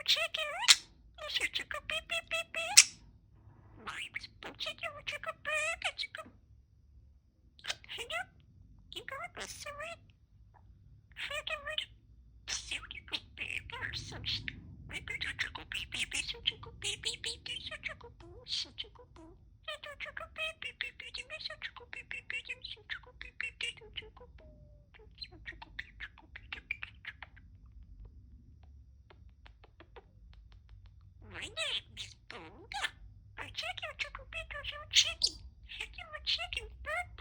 chicken. It's a chicken beep beep beep beep. My name's chicken with chicken beep and chicken. Hang up. You got the sweet. Hang up with so chicken beep or some maybe the chicken beep beep beep some chicken beep beep beep beep some chicken boo some chicken boo. And the chicken beep beep beep beep beep some chicken beep beep beep beep some chicken beep beep beep some chicken boo. Some chicken beep chicken beep beep beep. My name is Boba. I check your chicken beep or some chicken. Heck, you're a chicken bird.